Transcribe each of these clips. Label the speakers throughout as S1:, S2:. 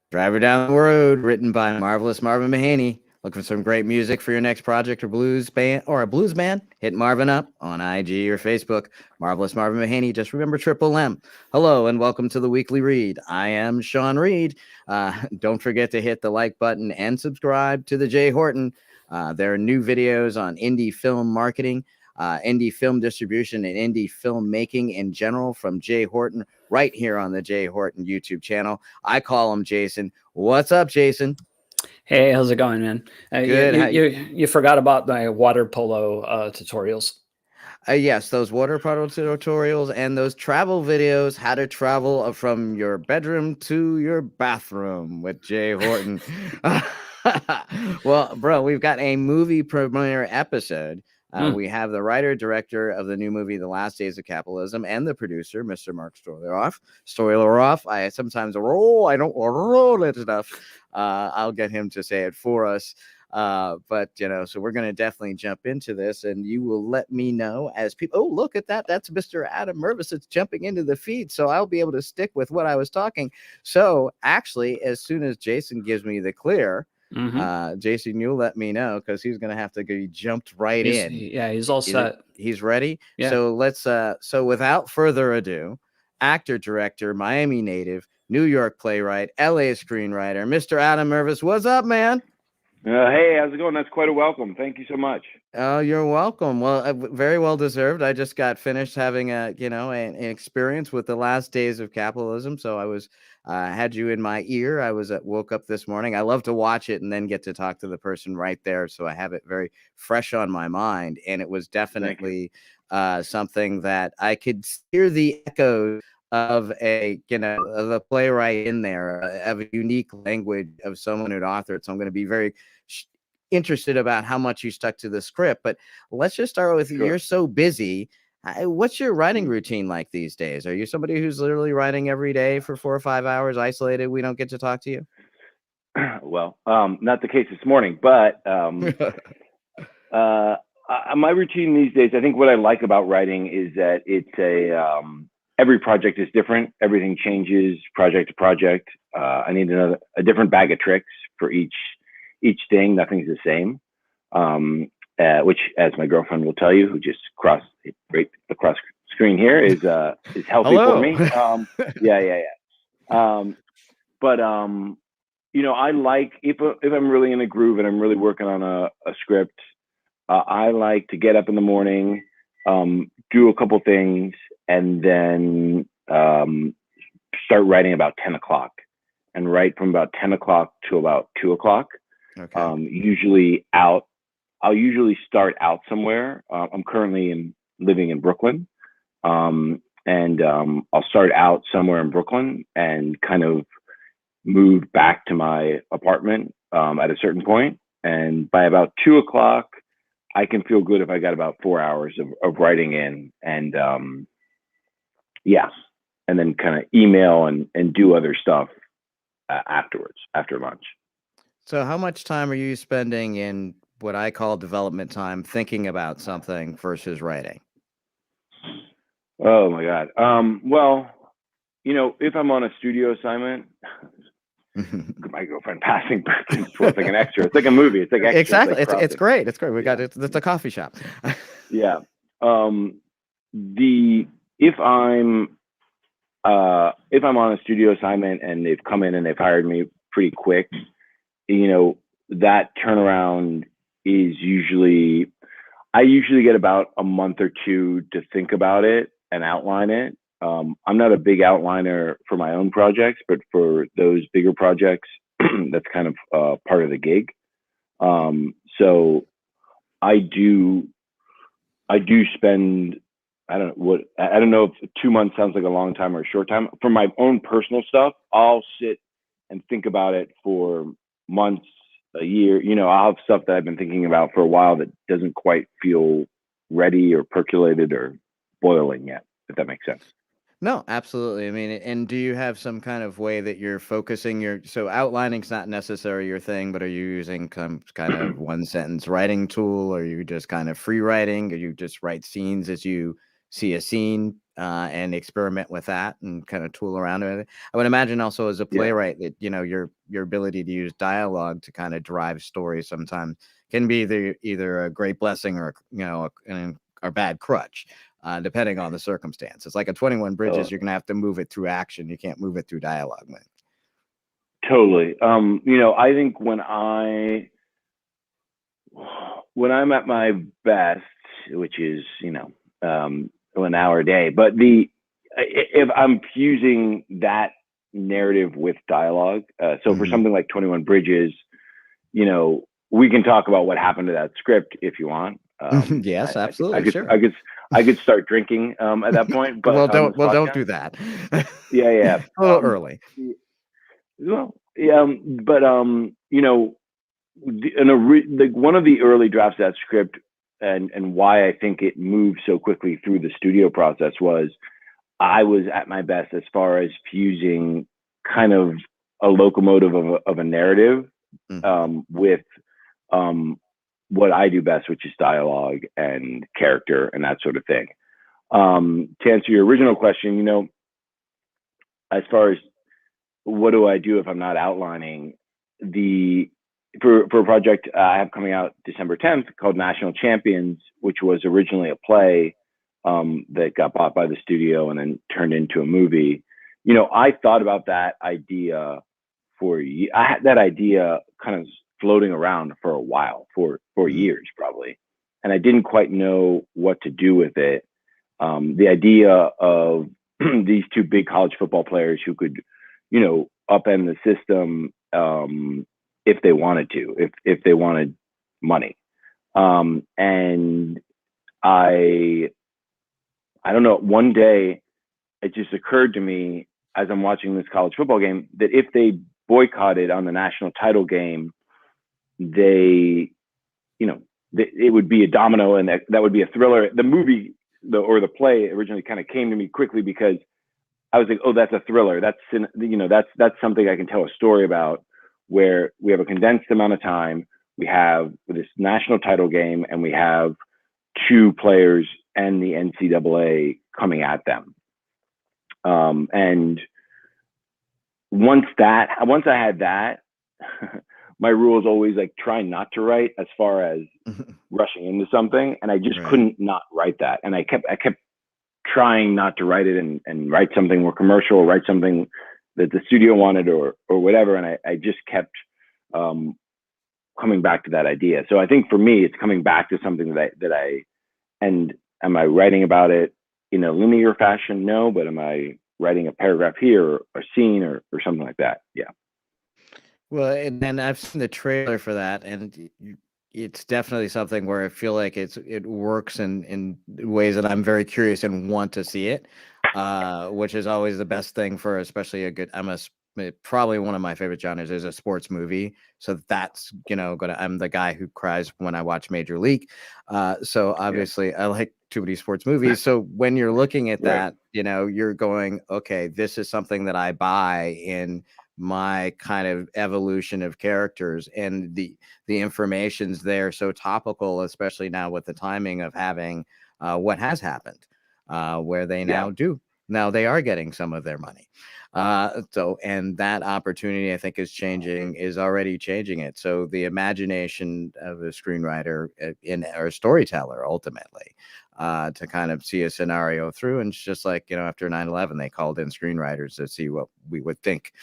S1: Driver Down the Road, written by Marvelous Marvin Mahaney. Looking for some great music for your next project or blues band or a blues band? Hit Marvin up on IG or Facebook. Marvelous Marvin Mahaney. Just remember Triple M. Hello and welcome to the Weekly Read. I am Sean Reed. Don't forget to hit the like button and subscribe to the Jay Horton. There are new videos on indie film marketing, indie film distribution, and indie film making in general from Jay Horton right here on the Jay Horton YouTube channel. I call him Jason. What's up, Jason?
S2: Hey, how's it going, man?
S1: Good.
S2: You forgot about my water polo tutorials.
S1: Yes, those water polo tutorials and those travel videos, how to travel from your bedroom to your bathroom with Jay Horton. Well, bro, we've got a movie premiere episode. We have the writer, director of the new movie, The Last Days of Capitalism, and the producer, Mr. Mark Stolaroff. I sometimes roll. I don't roll it enough. I'll get him to say it for us. But, so we're going to definitely jump into this, and you will let me know as people. Oh, look at that. That's Mr. Adam Mervis. It's jumping into the feed, so I'll be able to stick with what I was talking. So actually, as soon as Jason gives me the clear, Jason, you'll let me know because he's going to have to be jumped in.
S2: Yeah, he's all set.
S1: He's ready.
S2: Yeah.
S1: So let's, so without further ado, actor, director, Miami native, New York playwright, LA screenwriter, Mr. Adam Mervis. What's up, man?
S3: Hey, how's it going? That's quite a welcome. Thank you so much.
S1: Oh, you're welcome. Well, very well deserved. I just got finished having an experience with The Last Days of Capitalism. So I was, had you in my ear. I was woke up this morning. I love to watch it and then get to talk to the person right there. So I have it very fresh on my mind. And it was definitely something that I could hear the echoes of of a playwright in there, of a unique language of someone who'd authored. So I'm going to be very interested about how much you stuck to the script. But let's just start with You're so busy. What's your writing routine like these days? Are you somebody who's literally writing every day for 4 or 5 hours, isolated? We don't get to talk to you.
S3: Well, not the case this morning, but my routine these days, I think what I like about writing is that it's every project is different. Everything changes project to project. I need a different bag of tricks for each thing. Nothing's the same. Which, as my girlfriend will tell you, who just crossed right across screen here, is healthy for me. But I like if I'm really in a groove and I'm really working on a script, I like to get up in the morning, do a couple things, and then start writing about 10 o'clock and write from about 10 o'clock to about 2 o'clock. Okay. I'll usually start out somewhere. I'm currently living in Brooklyn. And I'll start out somewhere in Brooklyn and kind of move back to my apartment at a certain point. And by about 2 o'clock, I can feel good if I got about 4 hours of writing in, and and then kind of email and do other stuff afterwards, after lunch.
S1: So how much time are you spending in what I call development time, thinking about something versus writing?
S3: Oh my God. Well, if I'm on a studio assignment, my girlfriend passing back and forth like an extra. It's like a movie. It's like extra.
S1: Exactly. It's great. It's great. We got it. It's a coffee shop.
S3: Yeah. If I'm on a studio assignment and they've come in and they've hired me pretty quick, that turnaround is I usually get about a month or two to think about it and outline it. I'm not a big outliner for my own projects, but for those bigger projects, that's kind of part of the gig. So I do spend, I don't know if 2 months sounds like a long time or a short time. For my own personal stuff, I'll sit and think about it for months, a year. I'll have stuff that I've been thinking about for a while that doesn't quite feel ready or percolated or boiling yet, if that makes sense.
S1: No, absolutely. I mean, and do you have some kind of way that you're focusing so outlining's not necessarily your thing, but are you using some kind of one sentence writing tool? Or are you just kind of free writing? Or you just write scenes as you see a scene, and experiment with that and kind of tool around with it? I would imagine also as a
S3: Yeah,
S1: playwright that, your ability to use dialogue to kind of drive stories sometimes can be either a great blessing or, a bad crutch, depending on the circumstances. Like a 21 Bridges,
S3: so
S1: you're going to have to move it through action. You can't move it through dialogue, man.
S3: totally. I think when I'm at my best, which is, an hour a day, but if I'm fusing that narrative with dialogue, so for something like 21 Bridges, we can talk about what happened to that script if you want.
S1: Yes,
S3: I
S1: absolutely,
S3: could,
S1: sure.
S3: I could start drinking at that point, but
S1: Well,
S3: on this
S1: don't
S3: podcast,
S1: do that.
S3: yeah, yeah.
S1: A little early.
S3: Well, yeah, but like one of the early drafts of that script, and why I think it moved so quickly through the studio process was I was at my best as far as fusing kind of a locomotive of a narrative with what I do best, which is dialogue and character and that sort of thing. To answer your original question, as far as what do I do if I'm not outlining, for a project I have coming out December 10th called National Champions, which was originally a play that got bought by the studio and then turned into a movie. I thought about that idea I had that idea kind of floating around for a while, for years probably, and I didn't quite know what to do with it. The idea of these two big college football players who could, upend the system if they wanted to, if they wanted money. And I don't know, one day it just occurred to me as I'm watching this college football game that if they boycotted on the national title game, it would be a domino, and that would be a thriller. The movie or the play originally kind of came to me quickly because I was like, oh, that's a thriller. That's something I can tell a story about, where we have a condensed amount of time. We have this national title game, and we have two players and the NCAA coming at them. And once I had that, my rule is always like try not to write as far as rushing into something, and I just couldn't not write that. And I kept trying not to write it and write something more commercial, or write something that the studio wanted or whatever. And I just kept coming back to that idea. So I think for me, it's coming back to something and am I writing about it in a linear fashion? No, but am I writing a paragraph here or a scene or something like that? Yeah.
S1: Well, and then I've seen the trailer for that, and it's definitely something where I feel like it works in ways that I'm very curious and want to see it, which is always the best thing for especially a good. Probably one of my favorite genres is a sports movie, so that's I'm the guy who cries when I watch Major League, so obviously I like too many sports movies. So when you're looking at that, you're going, okay, this is something that I buy in my kind of evolution of characters, and the information's there, so topical, especially now with the timing of having what has happened, where they now they are getting some of their money. And that opportunity, I think, is already changing it. So the imagination of a screenwriter or a storyteller, ultimately, to kind of see a scenario through. And it's just like, after 9/11, they called in screenwriters to see what we would think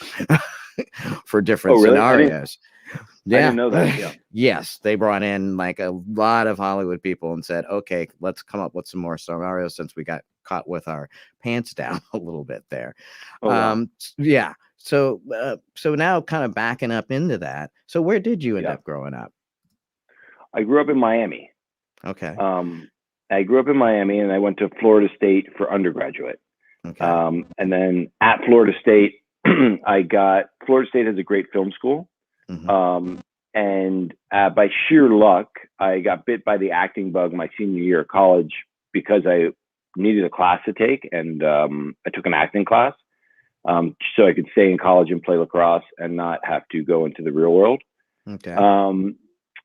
S1: for different scenarios.
S3: I didn't know that. Yeah.
S1: Yes, they brought in like a lot of Hollywood people and said, okay, let's come up with some more scenarios, since we got caught with our pants down a little bit there.
S3: Oh, wow.
S1: Yeah. So now kind of backing up into that. So where did you end up growing up?
S3: I grew up in Miami.
S1: Okay.
S3: I grew up in Miami, and I went to Florida State for undergraduate.
S1: Okay.
S3: And then at Florida State, Florida State has a great film school. And by sheer luck, I got bit by the acting bug my senior year of college, because I needed a class to take, and I took an acting class so I could stay in college and play lacrosse and not have to go into the real world.
S1: Okay.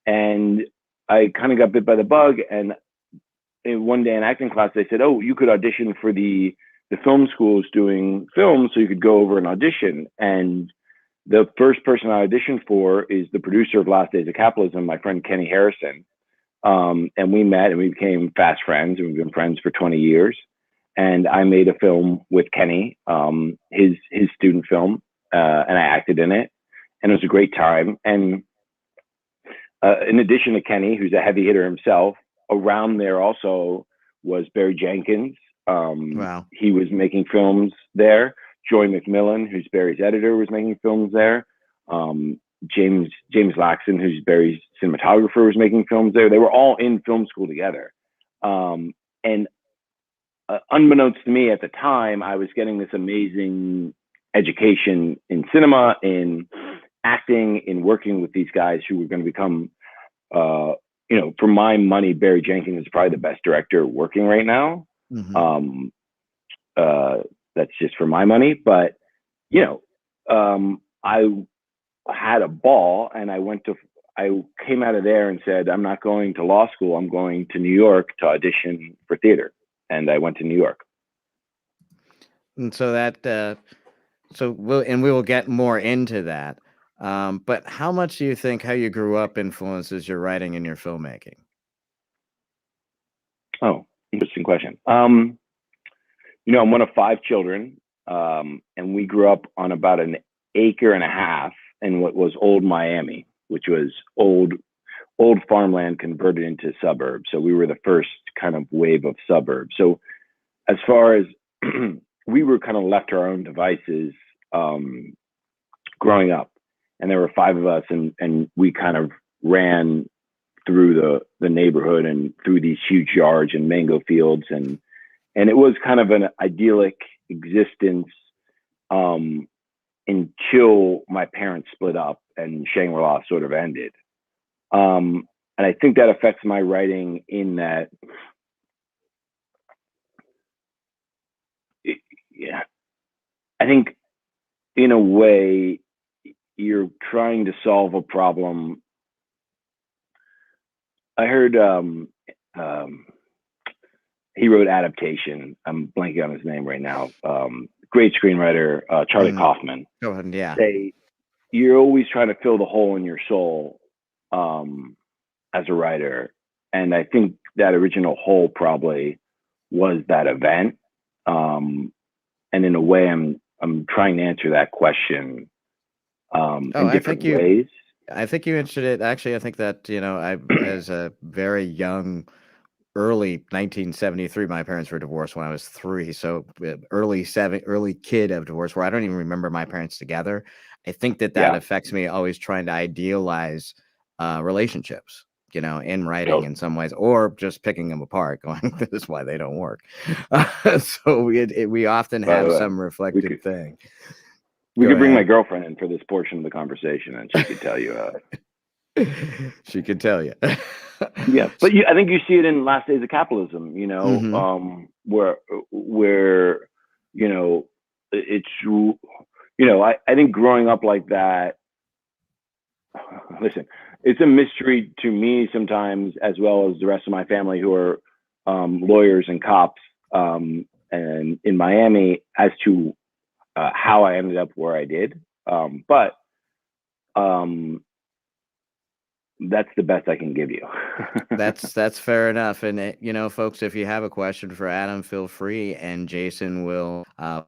S3: And I kind of got bit by the bug, and one day in acting class, they said, "Oh, you could audition for the film schools doing films, so you could go over and audition." And the first person I auditioned for is the producer of Last Days of Capitalism, my friend Kenny Harrison. And we met and we became fast friends, and we've been friends for 20 years. And I made a film with Kenny, his student film, and I acted in it, and it was a great time. And in addition to Kenny, who's a heavy hitter himself, around there also was Barry Jenkins.
S1: Wow.
S3: He was making films there. Joy McMillan, who's Barry's editor, was making films there. James Laxon, who's Barry's cinematographer, was making films there. They were all in film school together. And unbeknownst to me at the time, I was getting this amazing education in cinema, in acting, in working with these guys who were going to become, for my money, Barry Jenkins is probably the best director working right now.
S1: Mm-hmm.
S3: That's just for my money, but I had a ball, and I came out of there and said, I'm not going to law school. I'm going to New York to audition for theater. And I went to New York.
S1: And so we will get more into that. But how much do you think how you grew up influences your writing and your filmmaking?
S3: Oh, interesting question. I'm one of 5 children, and we grew up on about an acre and a half in what was old Miami, which was old farmland converted into suburbs. So we were the first kind of wave of suburbs. So as far as we were kind of left to our own devices growing up, and there were 5 of us, and we kind of ran through the neighborhood and through these huge yards and mango fields, and it was kind of an idyllic existence until my parents split up and Shangri-La sort of ended. And I think that affects my writing in that, I think in a way you're trying to solve a problem. I heard he wrote Adaptation. I'm blanking on his name right now. Great screenwriter, Charlie Kaufman.
S1: Go ahead, yeah.
S3: You're always trying to fill the hole in your soul as a writer. And I think that original hole probably was that event. And in a way, I'm trying to answer that question in different ways.
S1: I think you answered it. Actually, I think that, I, as a very young, early 1973, my parents were divorced when I was 3. So early kid of divorce, where I don't even remember my parents together. I think that affects me always trying to idealize relationships, in writing in some ways, or just picking them apart, going, this is why they don't work. So we often have some reflective thing.
S3: We could bring my girlfriend in for this portion of the conversation, and she could tell you.
S1: She could tell you.
S3: Yeah, but I think you see it in Last Days of Capitalism,
S1: Mm-hmm.
S3: where it's, I think growing up like that, listen, it's a mystery to me sometimes, as well as the rest of my family who are lawyers and cops and in Miami, as to how I ended up where I did. But that's the best I can give you.
S1: That's fair enough. And folks, if you have a question for Adam, feel free, and Jason will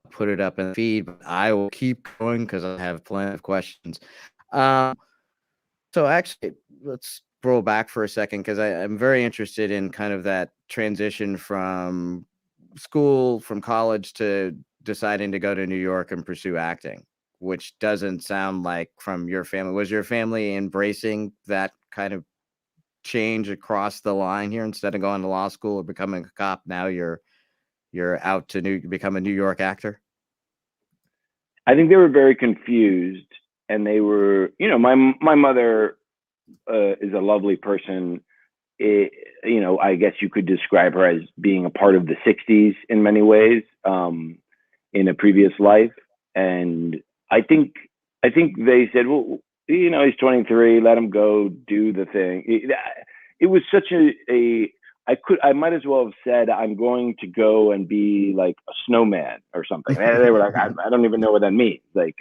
S1: put it up in the feed. But I will keep going because I have plenty of questions. So actually, let's roll back for a second, because I'm very interested in kind of that transition from college to deciding to go to New York and pursue acting, which doesn't sound like from your family. Was your family embracing that kind of change across the line here? Instead of going to law school or becoming a cop, now you're out to become a New York actor?
S3: I think they were very confused, and they were, my mother is a lovely person. I guess you could describe her as being a part of the 60s in many ways, in a previous life. And I think they said, well, he's 23, let him go do the thing. It was such I might as well have said, I'm going to go and be like a snowman or something. And they were like, I don't even know what that means. Like,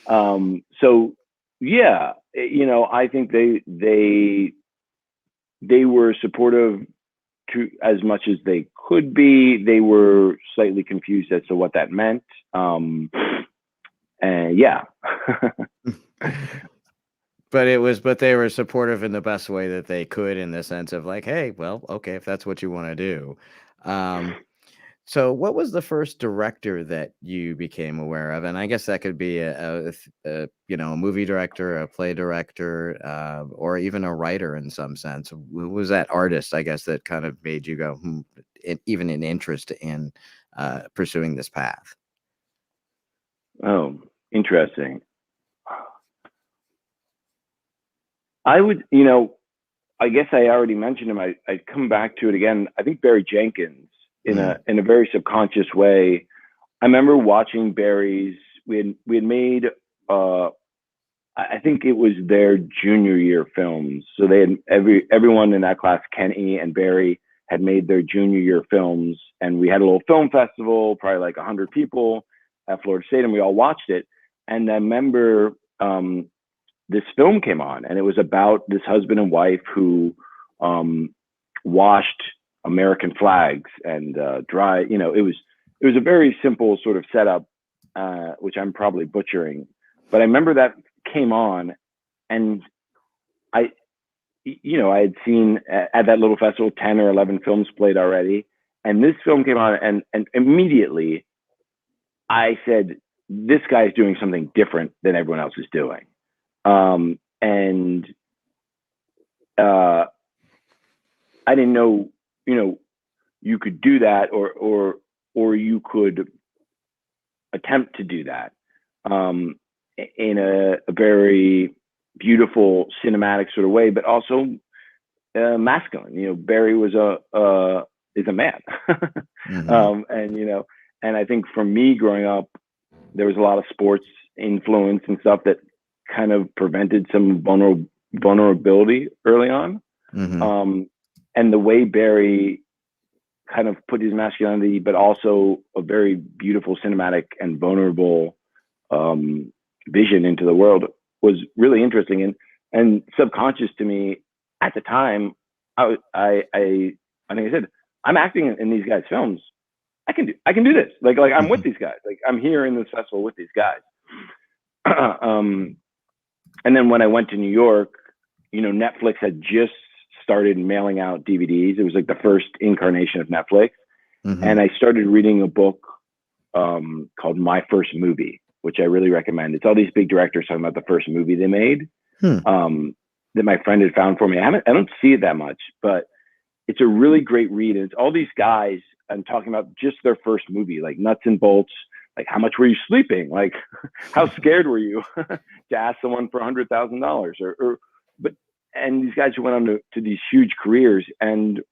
S3: so yeah, I think they were supportive to as much as they could be. They were slightly confused as to what that meant. And yeah.
S1: But they were supportive in the best way that they could, in the sense of like, hey, well, okay, if that's what you want to do. So what was the first director that you became aware of? And I guess that could be a movie director, a play director, or even a writer in some sense. Who was that artist, I guess, that kind of made you go, even an interest in pursuing this path?
S3: Oh, interesting. I would, I guess I already mentioned him. I'd come back to it again. I think Barry Jenkins, in a very subconscious way. I remember watching Barry's. We had made. I think it was their junior year films. So they had everyone in that class, Kenny and Barry, had made their junior year films, and we had a little film festival, probably like 100 people at Florida State, and we all watched it. And I remember this film came on, and it was about this husband and wife who washed American flags and dry. It was a very simple sort of setup, which I'm probably butchering, but I remember that came on, and I had seen at that little festival 10 or 11 films played already, and this film came on, and immediately I said, this guy's doing something different than everyone else is doing. And I didn't know, you could do that, or you could attempt to do that in a very beautiful cinematic sort of way, but also masculine. Barry was is a man, and I think for me growing up, there was a lot of sports influence and stuff that kind of prevented some vulnerability early on. And the way Barry kind of put his masculinity, but also a very beautiful cinematic and vulnerable vision into the world was really interesting and subconscious to me at the time. I think I said, I'm acting in these guys' films. I can do this. Like I'm with these guys. Like I'm here in this festival with these guys. And then when I went to New York, Netflix had just started mailing out DVDs. It was like the first incarnation of Netflix. And I started reading a book called My First Movie, which I really recommend. It's all these big directors talking about the first movie they made that my friend had found for me. I don't see it that much, but it's a really great read. And it's all these guys and talking about just their first movie, like nuts and bolts. Like, how much were you sleeping? Like, how scared were you to ask someone for $100,000 and these guys who went on to these huge careers. And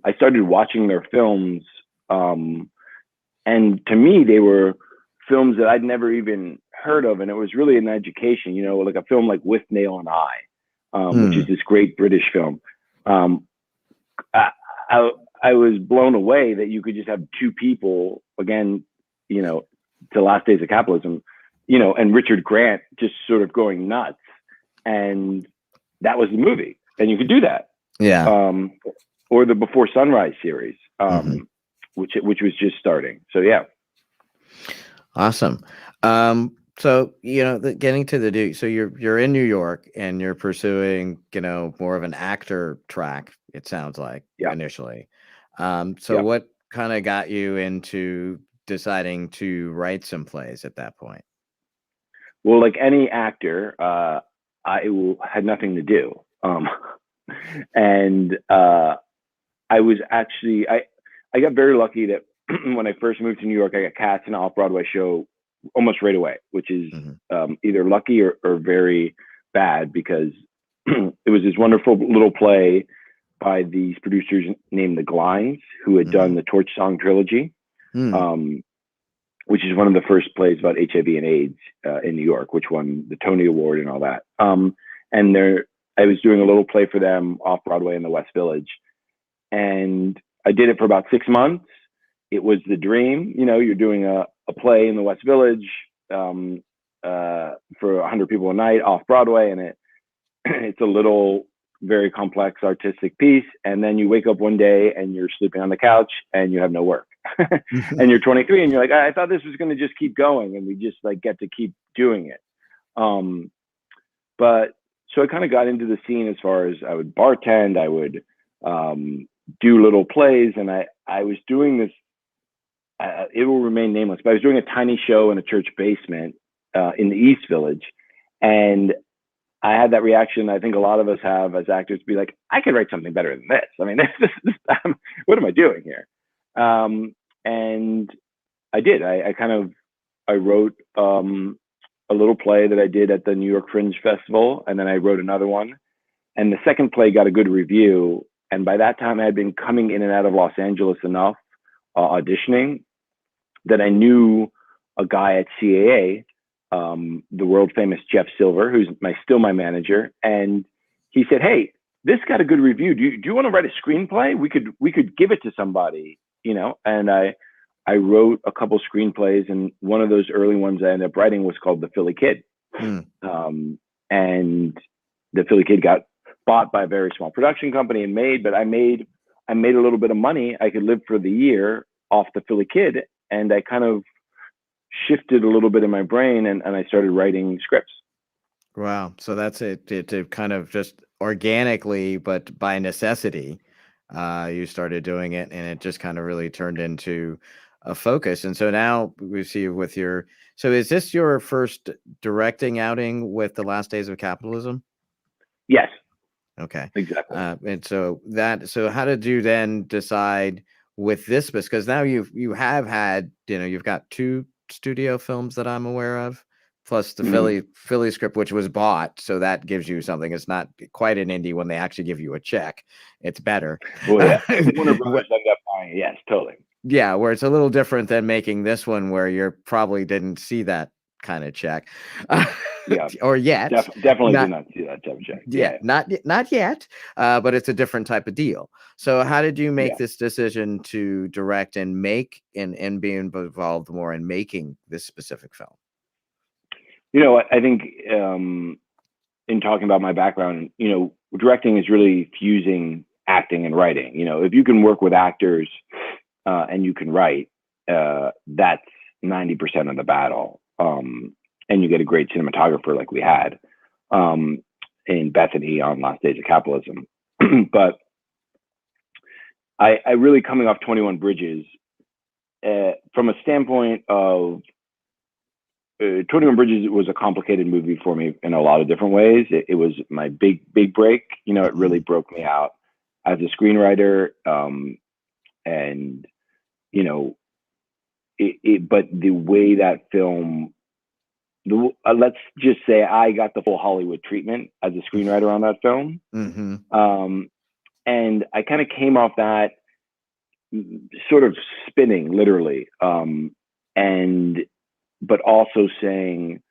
S3: I started watching their films. And to me, they were films that I'd never even heard of. And it was really an education, like a film like With Nail and I, which is this great British film. I was blown away that you could just have two people, again, to Last Days of Capitalism, and Richard Grant just sort of going nuts. And that was the movie. And you could do that.
S1: Yeah.
S3: Or the Before Sunrise series, which was just starting. So, yeah.
S1: Awesome. So, getting to the so you're in New York and you're pursuing, more of an actor track, it sounds like, initially. What kind of got you into deciding to write some plays at that point?
S3: Well, like any actor, I had nothing to do. And I was actually, I got very lucky that when I first moved to New York, I got cast in an off-Broadway show almost right away, which is either lucky or very bad, because it was this wonderful little play by these producers named the Glines, who had done the Torch Song Trilogy, which is one of the first plays about HIV and AIDS in New York, which won the Tony Award and all that. And I was doing a little play for them off Broadway in the West Village. And I did it for about 6 months. It was the dream. You know, you're doing a play in the West Village for 100 people a night off Broadway. And it's a little very complex artistic piece. And then you wake up one day and you're sleeping on the couch and you have no work. And you're 23 and you're like, I thought this was going to just keep going. And we just like get to keep doing it. But so I kind of got into the scene as far as I would bartend, I would do little plays, and I was doing this, it will remain nameless, but I was doing a tiny show in a church basement in the East Village. And I had that reaction I think a lot of us have as actors, to be like, I could write something better than this. I mean, what am I doing here? And I did. I wrote a little play that I did at the New York Fringe Festival, and then I wrote another one. And the second play got a good review. And by that time, I had been coming in and out of Los Angeles enough, auditioning, that I knew a guy at CAA, the world famous Jeff Silver, who's still my manager. And he said, hey, this got a good review. Do you want to write a screenplay? We could give it to somebody, you know? And I wrote a couple screenplays, and one of those early ones I ended up writing was called The Philly Kid. And The Philly Kid got bought by a very small production company and but I made a little bit of money. I could live for the year off The Philly Kid. And I kind of shifted a little bit in my brain, and I started writing scripts.
S1: Wow. So that's it, to kind of just organically, but by necessity, you started doing it, and it just kind of really turned into a focus. And so now we see with so is this your first directing outing with the Last Days of Capitalism?
S3: Yes.
S1: Okay.
S3: Exactly.
S1: And so how did you then decide with this? Because now you have had, you've got 2 studio films that I'm aware of, plus the Philly script, which was bought. So that gives you something. It's not quite an indie when they actually give you a check. It's better.
S3: Well, yeah. Warner Brothers ended up buying. Yes, totally.
S1: Yeah, where it's a little different than making this one, where you probably didn't see that kind of check,
S3: Yeah,
S1: or yet.
S3: Definitely did not see that type of check.
S1: Yeah, not yet, but it's a different type of deal. So how did you make this decision to direct and make and be involved more in making this specific film?
S3: You know, I think in talking about my background, directing is really fusing acting and writing. If you can work with actors and you can write, that's 90% of the battle. And you get a great cinematographer like we had in Bethany on Last Days of Capitalism. But I really, coming off 21 Bridges, from a standpoint of 21 Bridges was a complicated movie for me in a lot of different ways. It was my big break. It really broke me out as a screenwriter. But the way that film, let's just say I got the full Hollywood treatment as a screenwriter on that film. And I kind of came off that sort of spinning, literally, but also saying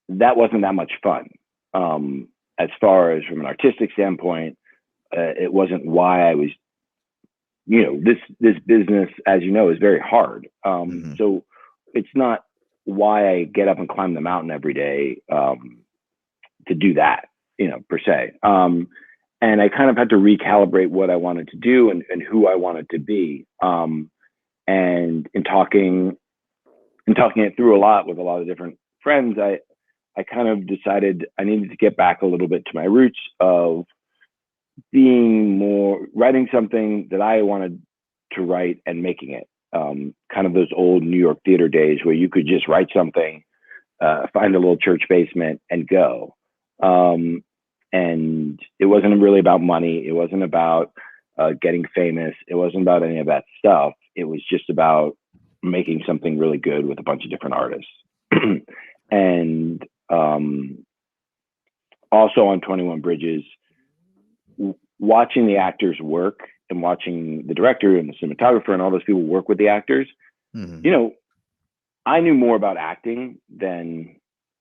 S3: that wasn't that much fun. As far as from an artistic standpoint, it wasn't why I was, this business, as you know, is very hard. So it's not why I get up and climb the mountain every day to do that, per se. And I kind of had to recalibrate what I wanted to do and who I wanted to be. And in talking it through a lot with a lot of different friends, I kind of decided I needed to get back a little bit to my roots of writing something that I wanted to write and making it. Kind of those old New York theater days where you could just write something, find a little church basement and go. And it wasn't really about money. It wasn't about getting famous. It wasn't about any of that stuff. It was just about making something really good with a bunch of different artists. And also on 21 Bridges, watching the actors work and watching the director and the cinematographer and all those people work with the actors, you know, I knew more about acting than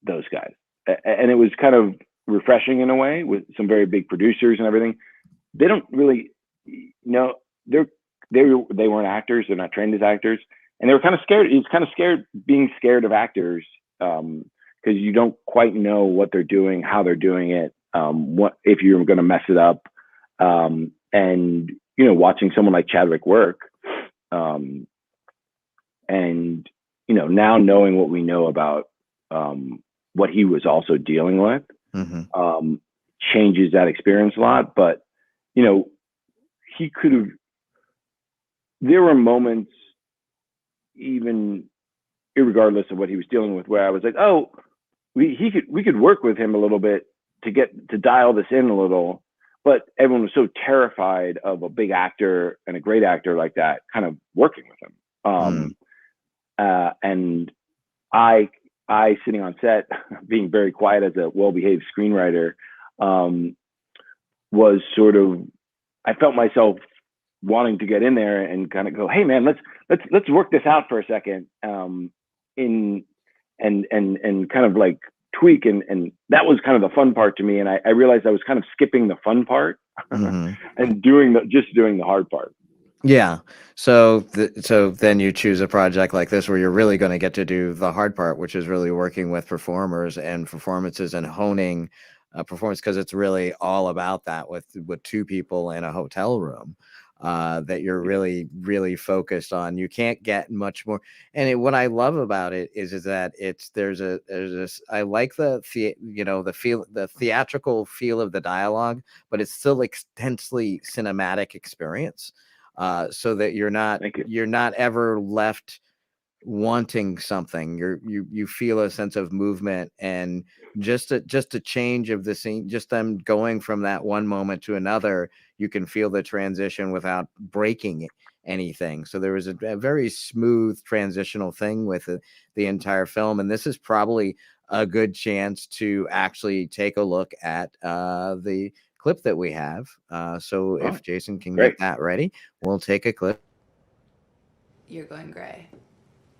S3: those guys. And it was kind of refreshing in a way, with some very big producers and everything. They don't really know, they weren't actors. They're not trained as actors. And they were kind of scared. It's kind of being scared of actors, because you don't quite know what they're doing, how they're doing it, what if you're going to mess it up. And, you know, watching someone like Chadwick work, and, you know, now knowing what we know about what he was also dealing with, changes that experience a lot. But, you know, he could have, there were moments, even irregardless of what he was dealing with, where I was like, oh, we could work with him a little bit to dial this in a little. But everyone was so terrified of a big actor and a great actor like that kind of working with him. And I sitting on set, being very quiet as a well-behaved screenwriter, was sort of, I felt myself wanting to get in there and kind of go, hey man, let's work this out for a second, and kind of like tweak, and that was kind of the fun part to me. And I realized I was kind of skipping the fun part and doing the hard part.
S1: Yeah. So then you choose a project like this where you're really going to get to do the hard part, which is really working with performers and performances and honing a performance, because it's really all about that with two people in a hotel room, that you're really, really focused on. You can't get much more. And what I love about it is that there's this, I like the theatrical feel of the dialogue, but it's still intensely cinematic experience. So that you're not ever left wanting something. You feel a sense of movement, and just a change of the scene, just them going from that one moment to another. You can feel the transition without breaking anything. So there was a very smooth transitional thing with the entire film, and this is probably a good chance to actually take a look at the clip that we have. So if Jason can get that ready, we'll take a clip.
S4: You're going gray.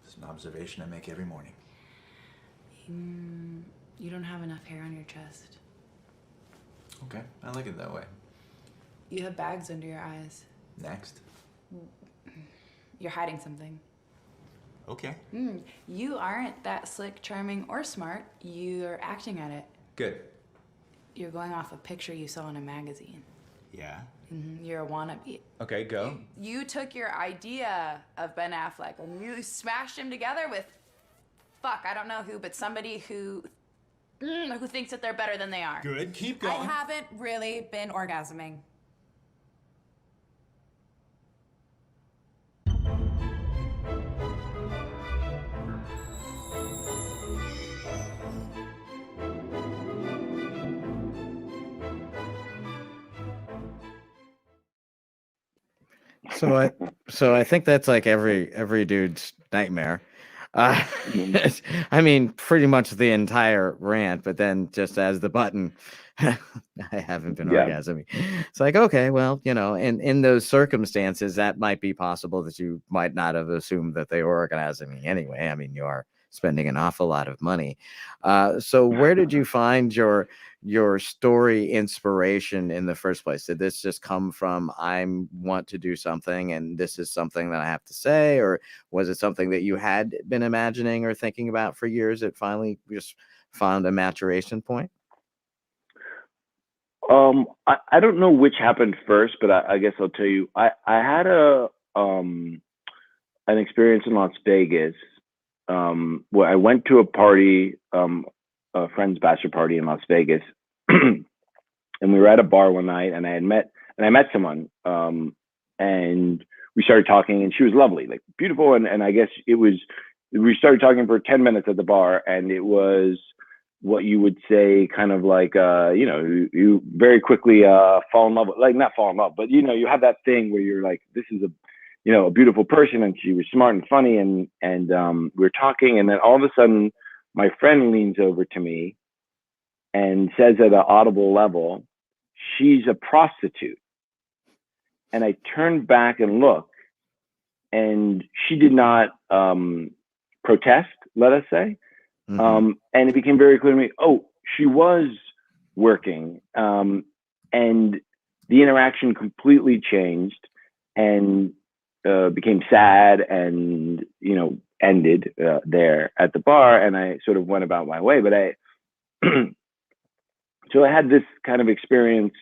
S5: It's an observation I make every morning.
S4: You don't have enough hair on your chest.
S5: Okay, I like it that way.
S4: You have bags under your eyes.
S5: Next.
S4: You're hiding something.
S5: Okay.
S4: You aren't that slick, charming, or smart. You're acting at it.
S5: Good.
S4: You're going off a picture you saw in a magazine.
S5: Yeah.
S4: You're a wannabe.
S5: Okay, go.
S4: You took your idea of Ben Affleck and you smashed him together with, I don't know who, but somebody who thinks that they're better than they are.
S5: Good, keep going.
S6: I haven't really been orgasming.
S1: So I think that's like every dude's nightmare. I mean, pretty much the entire rant, but then just as the button, I haven't been orgasming. It's like, okay, well, you know, in those circumstances, that might be possible that you might not have assumed that they were orgasming anyway. I mean, you are spending an awful lot of money. So where did you find your story inspiration in the first place? Did this just come from, I want to do something and this is something that I have to say, or was it something that you had been imagining or thinking about for years that finally just found a maturation point?
S3: I don't know which happened first, but I guess I'll tell you. I had an experience in Las Vegas, where I went to a party, a friend's bachelor party in Las Vegas, and we were at a bar one night, and I met someone, and we started talking, and she was lovely, like beautiful, and I guess we started talking for 10 minutes at the bar, and it was what you would say kind of like, you know, you very quickly fall in love with, like, not fall in love, but, you know, you have that thing where you're like, this is a beautiful person, and she was smart and funny, and we were talking, and then all of a sudden my friend leans over to me and says at an audible level, "She's a prostitute." And I turned back and looked, and she did not protest, let us say. And it became very clear to me, oh, she was working. And the interaction completely changed and became sad and, ended there at the bar. And I sort of went about my way. But so I had this kind of experience,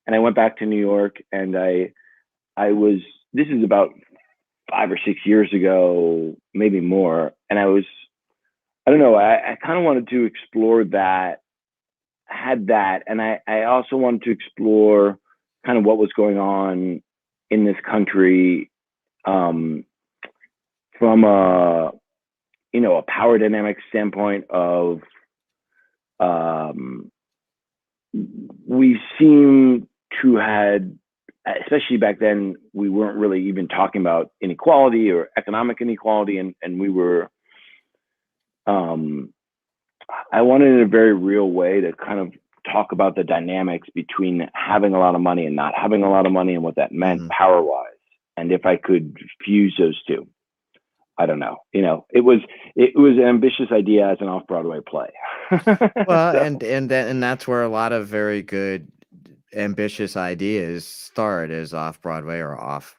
S3: and I went back to New York, and this is about 5 or 6 years ago, maybe more. And I don't know, I kind of wanted to explore that, had that. And I also wanted to explore kind of what was going on in this country from a power dynamic standpoint of, we seem to had, especially back then, we weren't really even talking about inequality or economic inequality. And we were, I wanted in a very real way to kind of talk about the dynamics between having a lot of money and not having a lot of money and what that meant power-wise. And if I could fuse those two, I don't know. It was an ambitious idea as an off-Broadway play.
S1: Well, and that's where a lot of very good ambitious ideas start, as off Broadway or off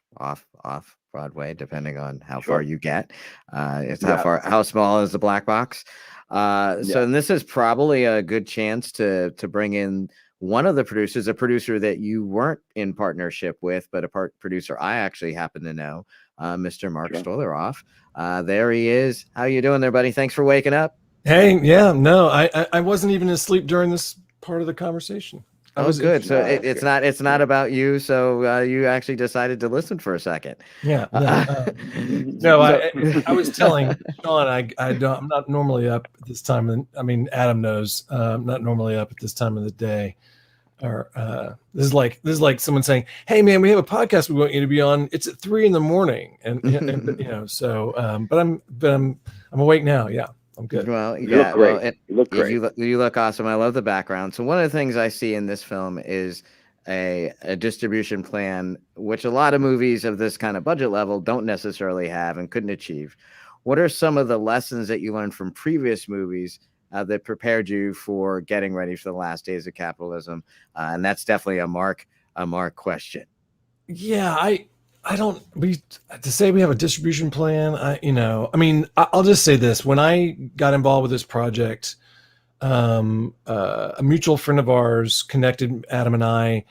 S1: Broadway, depending on how far you get. It's how small is the black box. So and this is probably a good chance to bring in one of the producers, a producer that you weren't in partnership with, but a producer I actually happen to know, Mr. Mark Stolaroff. There he is. How you doing there, buddy? Thanks for waking up.
S7: Hey, yeah, no, I wasn't even asleep during this part of the conversation.
S1: Oh, good. So it's not about you. So you actually decided to listen for a second.
S7: Yeah. No, I was telling Sean, I'm not normally up at this time. And I mean, Adam knows I'm not normally up at this time of the day. Or this is like someone saying, "Hey, man, we have a podcast we want you to be on. It's at 3 a.m. and So, but I'm awake now. Yeah. I'm good.
S1: Well,
S3: you look great.
S1: Well,
S3: you look great.
S1: You look awesome. I love the background. So one of the things I see in this film is a distribution plan, which a lot of movies of this kind of budget level don't necessarily have and couldn't achieve. What are some of the lessons that you learned from previous movies that prepared you for getting ready for the Last Days of Capitalism? And that's definitely a Mark question.
S7: Yeah, to say we have a distribution plan, I'll just say this. When I got involved with this project, a mutual friend of ours connected Adam and I.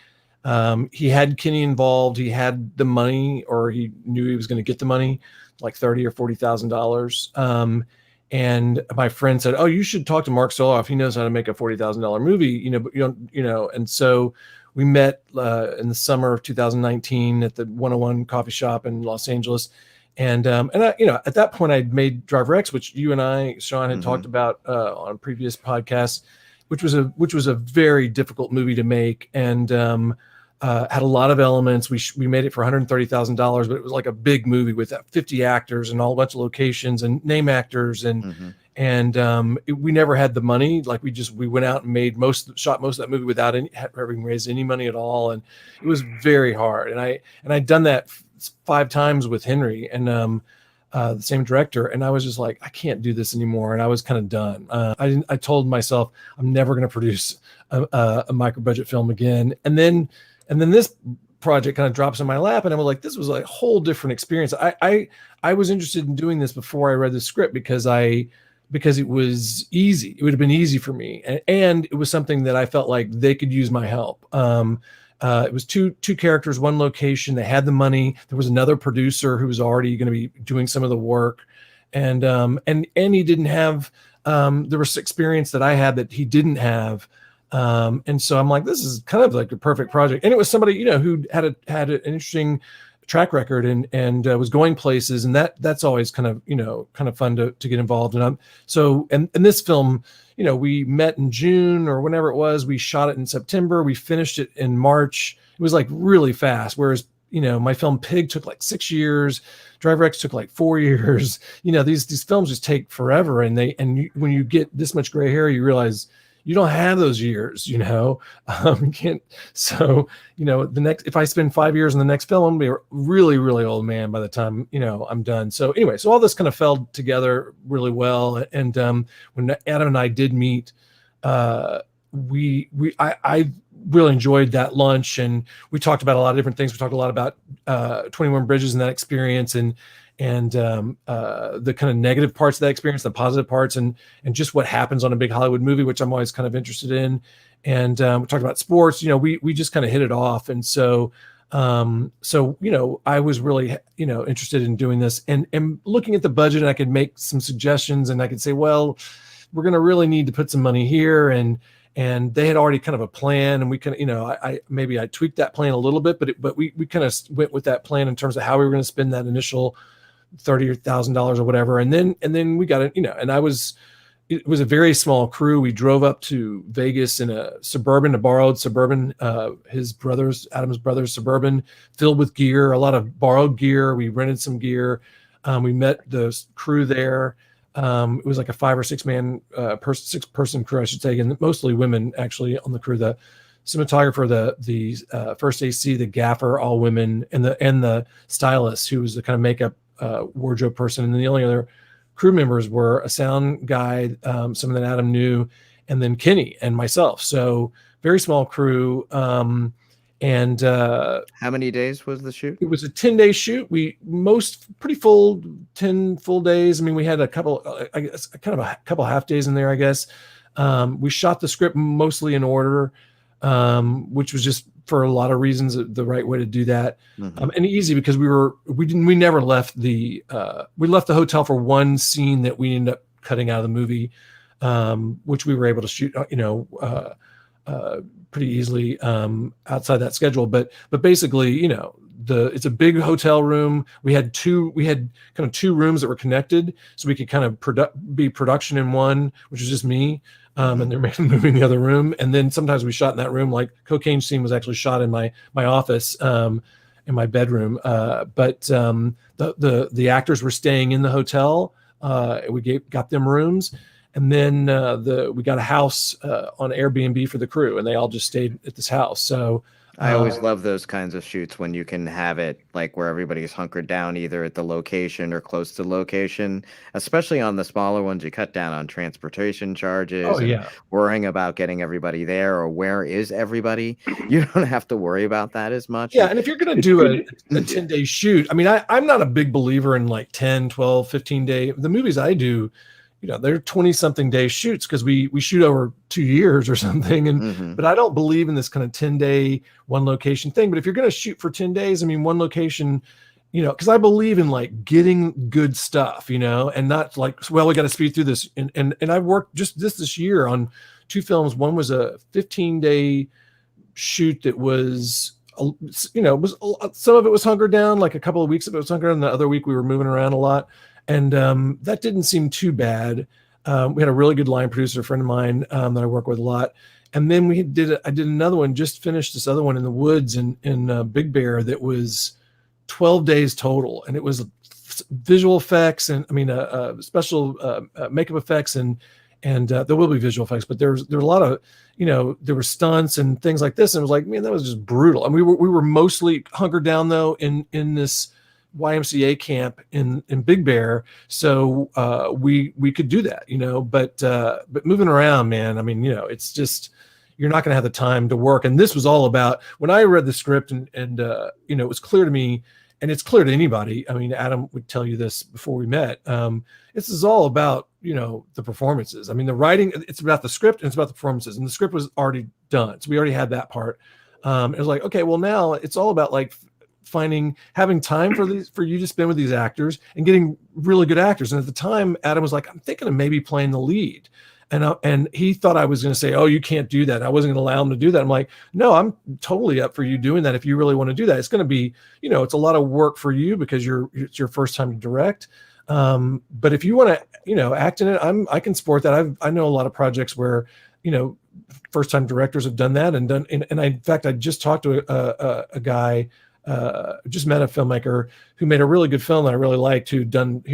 S7: He had Kenny involved. He had the money, or he knew he was going to get the money, like $30,000 or $40,000. And my friend said, "Oh, you should talk to Mark Stolaroff. He knows how to make a $40,000 movie, but you don't, And so we met in the summer of 2019 at the 101 coffee shop in Los Angeles. And I, at that point I'd made DriverX, which you and I, Sean, had talked about on previous podcasts, which was a very difficult movie to make, and had a lot of elements. We made it for $130,000, but it was like a big movie with 50 actors and a whole bunch of locations and name actors, and we never had the money. Like we went out and shot most of that movie without having raised any money at all, and it was very hard. And I'd done that 5 times with Henry and the same director, and I was just like, I can't do this anymore, and I was kind of done. I told myself I'm never going to produce a micro-budget film again, and then this project kind of drops in my lap, and I was like, this was a whole different experience. I was interested in doing this before I read the script because it was easy. It would have been easy for me, and it was something that I felt like they could use my help. It was two characters, one location. They had the money. There was another producer who was already going to be doing some of the work, and he didn't have. There was experience that I had that he didn't have. And so I'm like, this is kind of like a perfect project. And it was somebody, who had an interesting track record and was going places. And that's always kind of fun to get involved in. And this film, we met in June or whenever it was. We shot it in September. We finished it in March. It was like really fast. Whereas, my film Pig took like 6 years. DriverX took like 4 years. These films just take forever. And when you get this much gray hair, you realize you don't have those years, you know. You can't. So, you know, if I spend 5 years in the next film, I'm gonna be a really, really old man by the time, you know, I'm done. So anyway, so all this kind of fell together really well. And when Adam and I did meet, I really enjoyed that lunch, and we talked about a lot of different things. We talked a lot about 21 Bridges and that experience, and the kind of negative parts of that experience, the positive parts, and just what happens on a big Hollywood movie, which I'm always kind of interested in. And we talked about sports. You know, we just kind of hit it off. And so you know, I was really, you know, interested in doing this, and looking at the budget, and I could make some suggestions, and I could say, well, we're going to really need to put some money here, and they had already kind of a plan, and we kind of, you know, I tweaked that plan a little bit, but we kind of went with that plan in terms of how we were going to spend that initial $30,000 or whatever, and then we got it, you know. And it was a very small crew. We drove up to Vegas in a borrowed Suburban, Adam's brother's Suburban, filled with gear, a lot of borrowed gear. We rented some gear. We met the crew there. It was like a 5 or 6 man, 6 person crew, I should say, and mostly women actually on the crew. The cinematographer, the first AC, the gaffer, all women, and the stylist, who was the kind of makeup wardrobe person. And then the only other crew members were a sound guy, someone that Adam knew, and then Kenny and myself. So very small crew. And
S1: how many days was the shoot?
S7: It was a 10-day shoot. Pretty full 10 full days. I mean, we had a couple half days in there, I guess. We shot the script mostly in order, which was just for a lot of reasons the right way to do that. Mm-hmm. And easy, because we never left we left the hotel for one scene that we ended up cutting out of the movie, which we were able to shoot, you know, pretty easily outside that schedule. But basically, you know, it's a big hotel room. We had kind of 2 rooms that were connected, so we could kind of be production in one, which was just me. And they're moving the other room. And then sometimes we shot in that room. Like cocaine scene was actually shot in my office, in my bedroom. But the actors were staying in the hotel. We got them rooms. And then we got a house on Airbnb for the crew, and they all just stayed at this house. So
S1: I always love those kinds of shoots when you can have it like where everybody's hunkered down either at the location or close to location. Especially on the smaller ones, you cut down on transportation charges.
S7: Yeah.
S1: Worrying about getting everybody there, or where is everybody. You don't have to worry about that as much.
S7: Yeah, and if you're going to do a 10-day shoot, I mean, I'm not a big believer in like 10, 12, 15-day. The movies I do, you know, they're 20-something day shoots, because we shoot over 2 years or something. And but I don't believe in this kind of 10-day one location thing. But if you're going to shoot for 10 days, I mean, one location, you know, because I believe in like getting good stuff, you know, and not like, well, we got to speed through this. And I've worked just this year on 2 films. One was a 15-day shoot that was, you know, some of it was hunkered down, like a couple of weeks of it was hunkered down, and the other week we were moving around a lot. And that didn't seem too bad. We had a really good line producer, a friend of mine that I work with a lot. And then I did another one, just finished this other one in the woods in Big Bear that was 12 days total. And it was visual effects and special makeup effects and there will be visual effects, but there were a lot of, you know, there were stunts and things like this. And it was like, man, that was just brutal. And we were mostly hunkered down though in this YMCA camp in Big Bear, so we could do that, you know. But moving around, man, I mean, you know, it's just, you're not going to have the time to work. And this was all about, when I read the script and you know, it was clear to me, and it's clear to anybody. I mean, Adam would tell you this before we met. This is all about, you know, the performances. I mean, the writing, it's about the script and it's about the performances. And the script was already done, so we already had that part. It was like, okay, well, now it's all about like having time for you to spend with these actors and getting really good actors. And at the time, Adam was like, I'm thinking of maybe playing the lead. And he thought I was going to say, oh, you can't do that. I wasn't going to allow him to do that. I'm like, no, I'm totally up for you doing that. If you really want to do that, it's going to be, you know, it's a lot of work for you because it's your first time to direct. But if you want to, you know, act in it, I can support that. I know a lot of projects where, you know, first time directors have done that and in fact, I just talked to a guy, just met a filmmaker who made a really good film that I really liked, he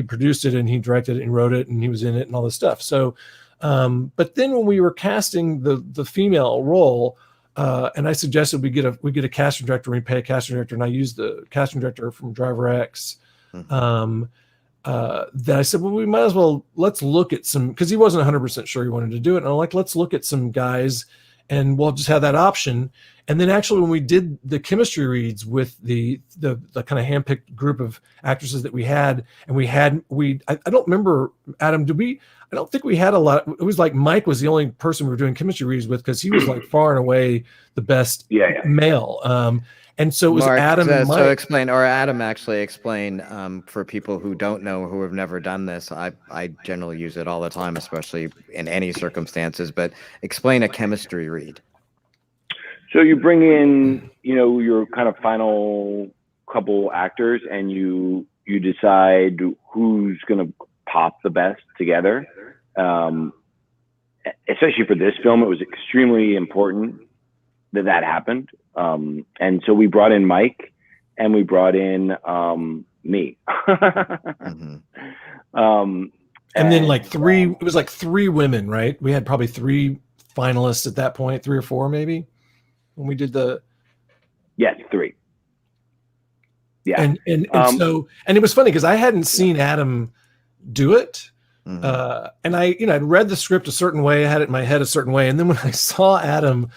S7: produced it and he directed it and wrote it and he was in it and all this stuff. So, But then when we were casting the female role, and I suggested we get a casting director, we pay a casting director, and I used the casting director from DriverX. Then I said, well, we might as well, let's look at some, because he wasn't 100% sure he wanted to do it. And I'm like, let's look at some guys and we'll just have that option. And then actually when we did the chemistry reads with the kind of handpicked group of actresses that we had, and I don't remember, Adam, I don't think we had a lot. It was like Mike was the only person we were doing chemistry reads with, because he was like far and away the best male. And so it was
S1: Mark,
S7: Adam and Mike.
S1: So explain, or Adam actually explain, for people who don't know, who have never done this. I generally use it all the time, especially in any circumstances, but explain a chemistry read.
S3: So you bring in, your kind of final couple actors, and you decide who's going to pop the best together. Especially for this film, it was extremely important that happened. And so we brought in Mike, and we brought in me.
S7: And then it was like three women, right? We had probably three finalists at that point, 3 or 4 maybe, when we did
S3: Yes, 3. Yeah.
S7: And it was funny because I hadn't seen Adam do it. And I'd read the script a certain way, I had it in my head a certain way. And then when I saw Adam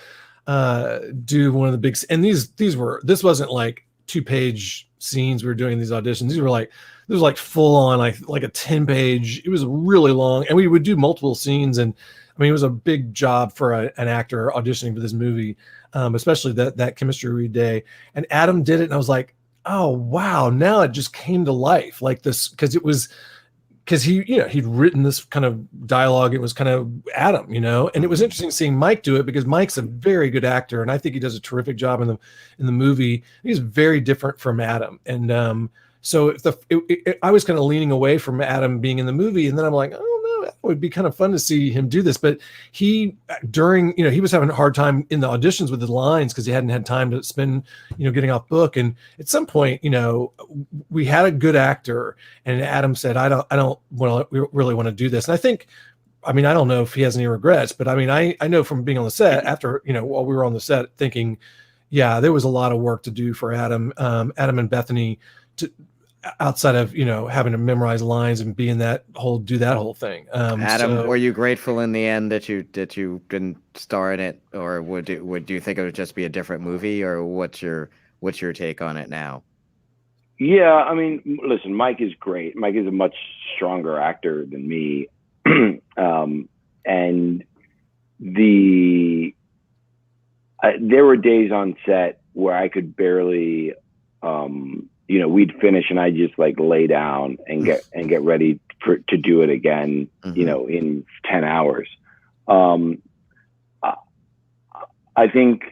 S7: do one of the big, and this wasn't like 2-page scenes we were doing in these auditions. This was like full on, like a 10-page. It was really long, and we would do multiple scenes. And I mean, it was a big job for an actor auditioning for this movie, especially that chemistry read day. And Adam did it, and I was like, oh wow, now it just came to life like this, because he'd written this kind of dialogue. It was kind of Adam, and it was interesting seeing Mike do it, because Mike's a very good actor, and I think he does a terrific job in the movie. He's very different from Adam, and so I was kind of leaning away from Adam being in the movie, and then I'm like, oh no, it would be kind of fun to see him do this. But he was having a hard time in the auditions with the lines, because he hadn't had time to spend getting off book. And at some point, we had a good actor, and Adam said, I don't really want to do this. And I think, I don't know if he has any regrets, but I know from being on the set after, while we were on the set, thinking, yeah, there was a lot of work to do for Adam and Bethany, outside of having to memorize lines and do that whole thing.
S1: Adam, were you grateful in the end that you didn't star in it, or would you think it would just be a different movie, or what's your take on it now?
S3: Yeah, listen, Mike is great. Mike is a much stronger actor than me, and there were days on set where I could barely. We'd finish and I just lay down and get ready to do it again, in 10 hours. I think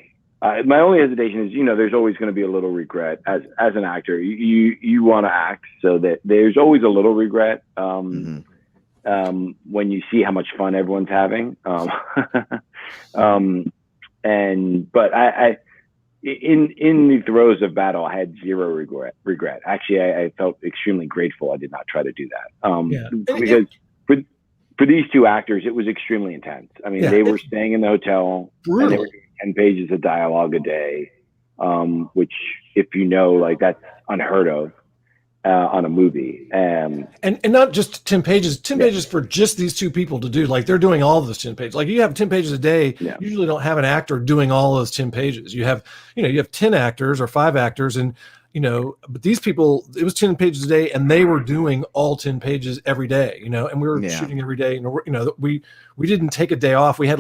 S3: my only hesitation is, there's always going to be a little regret as an actor. You want to act, so that there's always a little regret when you see how much fun everyone's having. But I in the throes of battle, I had zero regret. Actually, I felt extremely grateful I did not try to do that. Because for these two actors, it was extremely intense. They were staying in the hotel, brutal. And they were doing 10 pages of dialogue a day, which, if that's unheard of on a movie. And
S7: not just 10 pages, 10 pages for just these two people to do. They're doing all of those 10 pages. You have 10 pages a day. Yeah. You usually don't have an actor doing all those 10 pages. You have 10 actors or 5 actors, and but these people, it was 10 pages a day, and they were doing all 10 pages every day, and we were shooting every day. We didn't take a day off. We had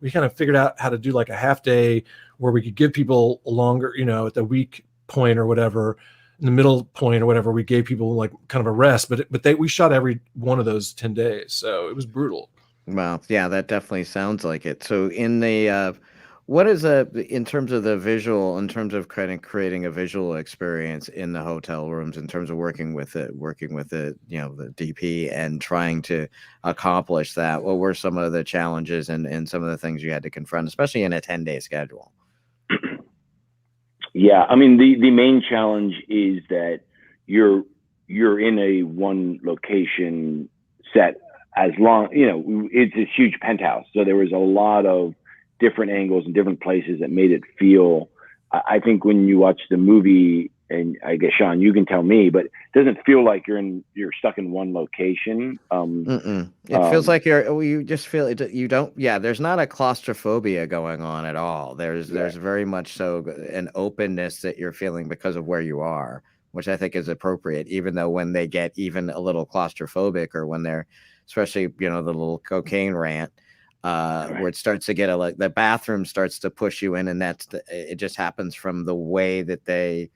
S7: we kind of figured out how to do a half day where we could give people a longer, at the week point or whatever, in the middle point or whatever, we gave people kind of a rest, but we shot every one of those 10 days. So it was brutal.
S1: Well, yeah, that definitely sounds like it. So in the, what is in terms of the visual, in terms of creating a visual experience in the hotel rooms, in terms of working with the the DP and trying to accomplish that, what were some of the challenges and some of the things you had to confront, especially in a 10-day schedule?
S3: Yeah, the main challenge is that you're in a one location set as long, it's this huge penthouse. So there was a lot of different angles and different places that made it feel, I think when you watch the movie, and I guess Sean, you can tell me, but it doesn't feel like you're stuck in one location.
S1: It feels like you just feel it. You don't. Yeah, there's not a claustrophobia going on at all. There's very much so an openness that you're feeling because of where you are, which I think is appropriate. Even though when they get even a little claustrophobic, or when they're, especially the little cocaine rant, where it starts to get the bathroom starts to push you in, and it just happens from the way that they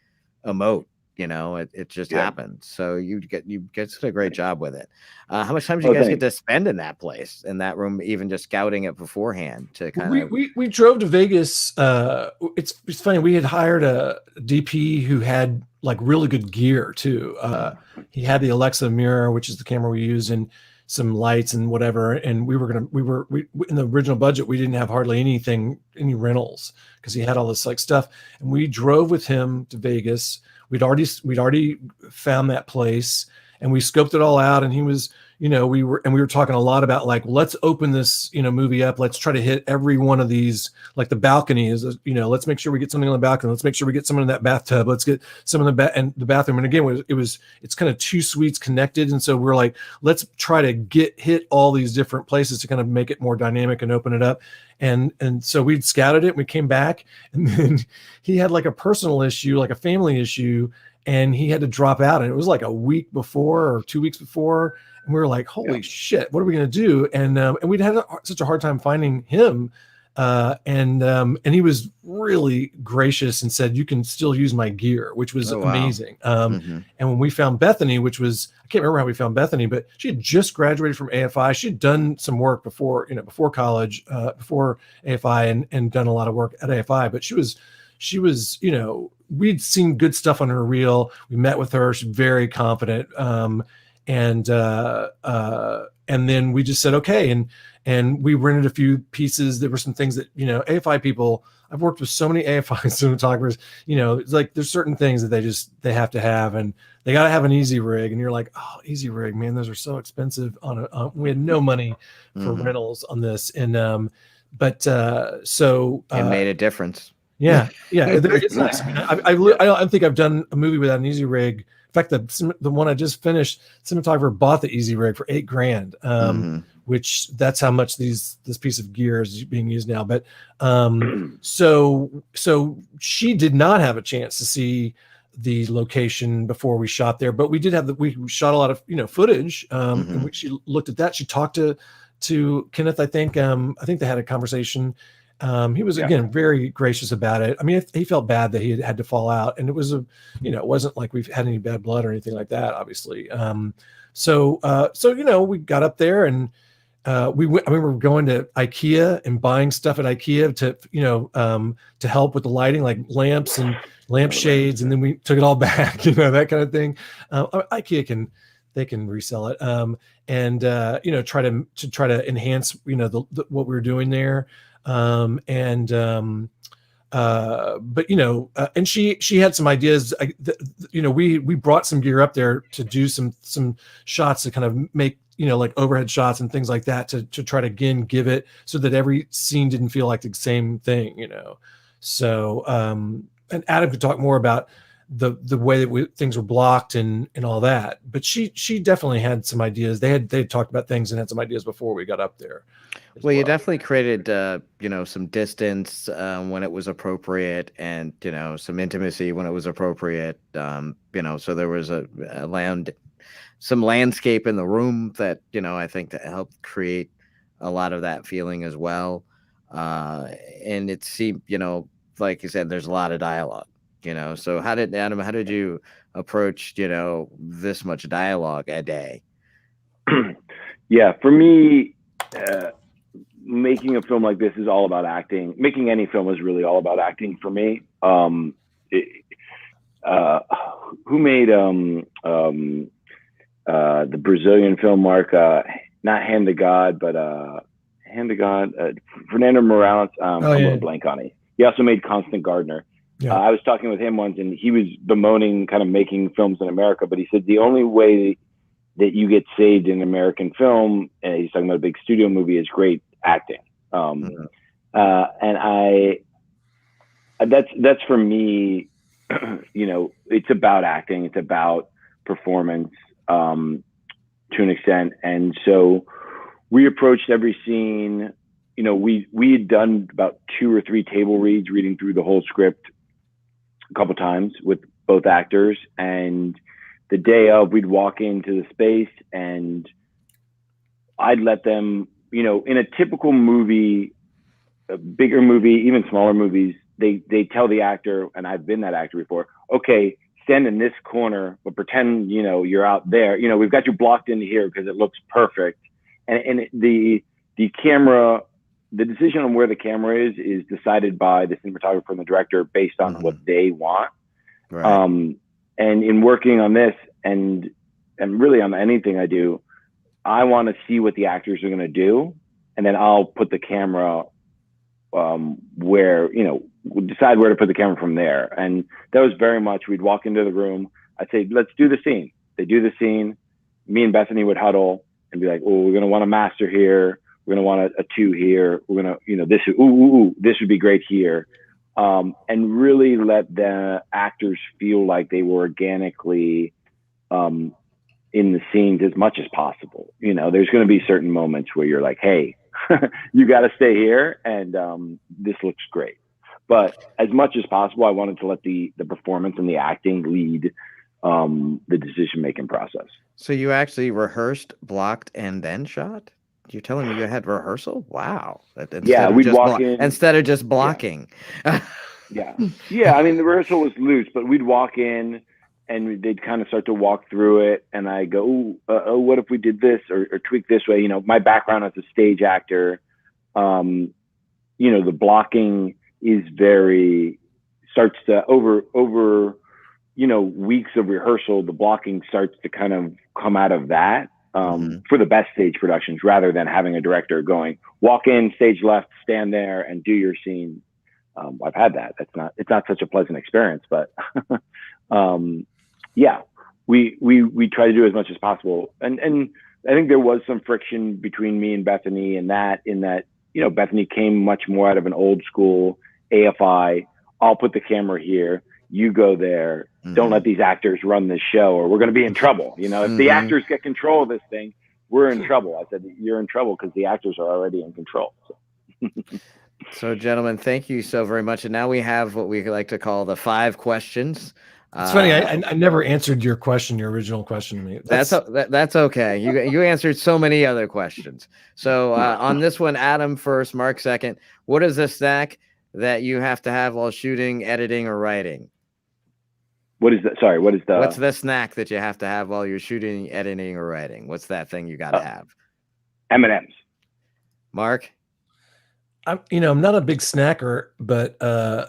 S1: emote. It just happens. So you did a great job with it. How much time did you guys get to spend in that place, in that room, even just scouting it beforehand to kind of?
S7: We drove to Vegas. It's funny. We had hired a DP who had like really good gear too. He had the Alexa mirror, which is the camera we use, and some lights and whatever. And we in the original budget, we didn't have hardly any rentals, because he had all this like stuff. And we drove with him to Vegas. We'd already found that place, and we scoped it all out. And he was, we were talking a lot about like, let's open this, movie up. Let's try to hit every one of these, like the balcony is, let's make sure we get something on the balcony. Let's make sure we get someone in that bathtub. Let's get some in the bathroom. And again, it's kind of two suites connected. And so we're like, let's try to hit all these different places to kind of make it more dynamic and open it up. And so we'd scouted it, and we came back, and then he had like a personal issue, like a family issue, and he had to drop out. And it was like a week before or 2 weeks before. And we were like, holy shit, what are we going to do? And we'd had such a hard time finding him. And he was really gracious and said, you can still use my gear, which was amazing. And when we found Bethany, which was, I can't remember how we found Bethany, but she had just graduated from AFI. She had done some work before college, before AFI, and done a lot of work at AFI, but she was, we'd seen good stuff on her reel. We met with her. She's very confident. And then we just said, okay. And we rented a few pieces. There were some things that, AFI people, I've worked with so many AFI cinematographers, it's like, there's certain things that they have to have, and they got to have an easy rig. And you're like, oh, easy rig, man, those are so expensive we had no money for rentals on this. And, so
S1: it made a difference.
S7: Yeah. It's nice. I don't think I've done a movie without an easy rig. In fact, the one I just finished, cinematographer bought the easy rig for $8,000, which that's how much this piece of gear is being used now. But so she did not have a chance to see the location before we shot there, but we did we shot a lot of footage. And she looked at that. She talked to Kenneth. I think they had a conversation. He was again very gracious about it. I mean, he felt bad that he had to fall out, and it was it wasn't like we've had any bad blood or anything like that, obviously. So we got up there, and we went. I remember going to IKEA and buying stuff at IKEA to help with the lighting, like lamps and lampshades, and then we took it all back, that kind of thing. IKEA can resell it, and try to enhance what we were doing there. And she had some ideas. We brought some gear up there to do some shots to kind of make like overhead shots and things like that to try to again give it so that every scene didn't feel like the same thing. So and Adam could talk more about the way that things were blocked and all that, but she definitely had some ideas. They had talked about things and had some ideas before we got up there.
S1: Well, you definitely created, some distance when it was appropriate, and some intimacy when it was appropriate. So there was some landscape in the room that I think that helped create a lot of that feeling as well. And it seemed, like you said, there's a lot of dialogue. So how did you approach this much dialogue a day?
S3: Yeah, for me. Making a film like this is all about acting. Making any film is really all about acting for me. Who made the Brazilian film, Mark? Not Hand to God, but Fernando Morales. I'm going to blank on it. He also made Constant Gardener. Yeah. I was talking with him once, and he was bemoaning kind of making films in America, but he said the only way that you get saved in American film, and he's talking about a big studio movie, is great acting. And that's for me, you know, it's about acting, it's about performance to an extent. And so we approached every scene, you know, we had done about 2 or 3 table reads, reading through the whole script a couple times with both actors. And the day of, we'd walk into the space and I'd let them, you know, in a typical movie, a bigger movie, even smaller movies, they tell the actor, and I've been that actor before, okay, stand in this corner, but pretend, you know, you're out there. You know, we've got you blocked into here because it looks perfect. And the camera, the decision on where the camera is decided by the cinematographer and the director based on what they want. Right. And in working on this and really on anything I do, I want to see what the actors are going to do. And then I'll put the camera where, you know, we'll decide where to put the camera from there. And that was very much, we'd walk into the room. I'd say, let's do the scene. They do the scene. Me and Bethany would huddle and be like, oh, we're going to want a master here. We're going to want a 2 here. We're going to, you know, this would be great here. And really let the actors feel like they were organically in the scenes as much as possible. You know, there's going to be certain moments where you're like, hey, you got to stay here, and this looks great. But as much as possible, I wanted to let the performance and the acting lead the decision-making process.
S1: So you actually rehearsed, blocked, and then shot? You're telling me you had rehearsal? Wow.
S3: Yeah, we'd walk in.
S1: Instead of just blocking.
S3: Yeah. Yeah, I mean, the rehearsal was loose, but we'd walk in and they'd kind of start to walk through it. And I go, what if we did this or tweak this way? You know, my background as a stage actor, you know, the blocking is starts to over, you know, weeks of rehearsal, the blocking starts to kind of come out of that for the best stage productions, rather than having a director going, walk in, stage left, stand there and do your scene. I've had that. It's not such a pleasant experience, but yeah, we try to do as much as possible. And I think there was some friction between me and Bethany in that, you know, Bethany came much more out of an old school AFI. I'll put the camera here, you go there. Don't let these actors run this show or we're going to be in trouble. You know, if the actors get control of this thing, we're in trouble. I said, you're in trouble because the actors are already in control.
S1: So, gentlemen, thank you so very much. And now we have what we like to call the 5 questions.
S7: It's funny. I never answered your original question to me.
S1: That's okay. You answered so many other questions. So on this one, Adam first, Mark second. What is the snack that you have to have while shooting, editing, or writing?
S3: What is that? Sorry,
S1: what's the snack that you have to have while you're shooting, editing, or writing? What's that thing you got to have?
S3: M&Ms.
S1: Mark?
S7: I'm not a big snacker, but I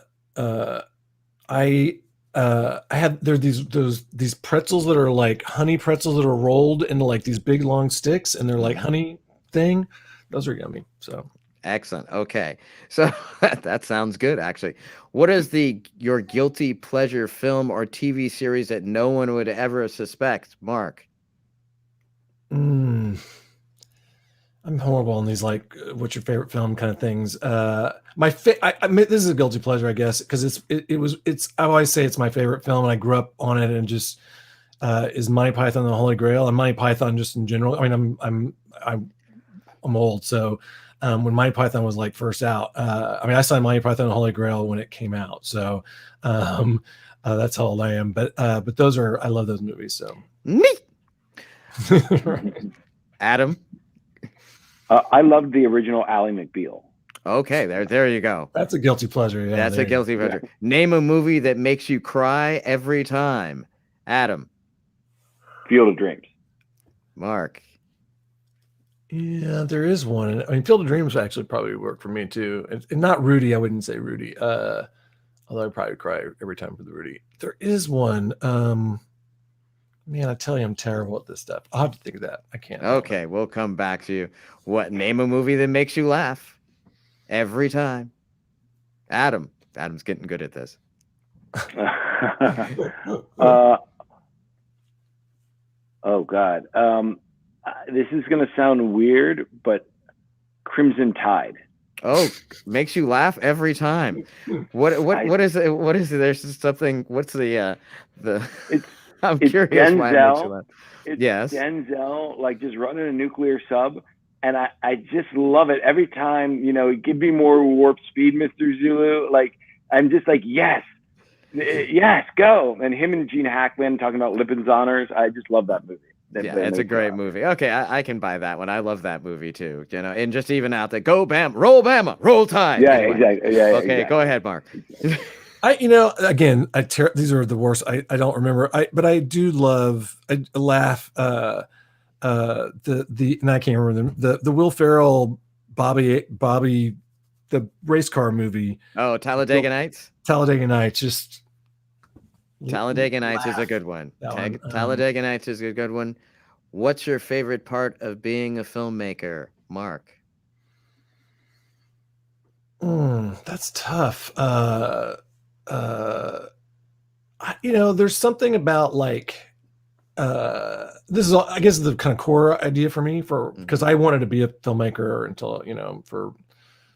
S7: had these pretzels that are like honey pretzels that are rolled into like these big long sticks, and they're like honey thing. Those are yummy. So
S1: excellent. Okay, so that sounds good, actually. What is your guilty pleasure film or TV series that no one would ever suspect, Mark?
S7: I'm horrible on these, like, what's your favorite film kind of things. This is a guilty pleasure, I guess, because I always say it's my favorite film, and I grew up on it, and just is Monty Python and the Holy Grail, and Monty Python just in general. I mean, I'm old, so when Monty Python was like first out, I saw Monty Python and the Holy Grail when it came out, so that's how old I am. But I love those movies. So
S1: me, Adam.
S3: I loved the original Ally McBeal.
S1: Okay, there you go.
S7: That's a guilty pleasure. Yeah,
S1: that's a guilty pleasure. Yeah. Name a movie that makes you cry every time. Adam.
S3: Field of Dreams.
S1: Mark.
S7: Yeah, there is one. I mean, Field of Dreams actually probably work for me too. And not Rudy. I wouldn't say Rudy. Although I probably cry every time for the Rudy. There is one. Man, I tell you, I'm terrible at this stuff. I'll have to think of that. I can't.
S1: Okay, we'll come back to you. Name a movie that makes you laugh every time. Adam's getting good at this.
S3: Oh God. This is gonna sound weird, but Crimson Tide.
S1: Oh, makes you laugh every time. What is it? What is it? There's just something. What's the
S3: It's
S1: I'm
S3: it's
S1: curious why it makes you
S3: Denzel.
S1: laugh.
S3: It's
S1: Yes.
S3: Denzel, like just running a nuclear sub, and I just love it every time. You know, give me more warp speed, Mr. Zulu. Like I'm just like yes, yes, go. And him and Gene Hackman talking about Lipin's honors. I just love that movie.
S1: Yeah, it's a great movie. Okay, I can buy that one. I love that movie too. You know, and just even out there, go Bama, roll Tide.
S3: Yeah,
S1: Anyway.
S3: exactly. Yeah,
S1: Okay,
S3: exactly.
S1: go ahead, Mark.
S7: Again, these are the worst. I don't remember. But I do love. I laugh. And I can't remember the Will Ferrell, Bobby, the race car movie.
S1: Oh, Talladega Nights.
S7: Talladega Nights. Just
S1: Talladega Nights is a good one. Talladega Nights is a good one. What's your favorite part of being a filmmaker, Mark?
S7: That's tough. There's something about like this is I guess the kind of core idea for me because I wanted to be a filmmaker until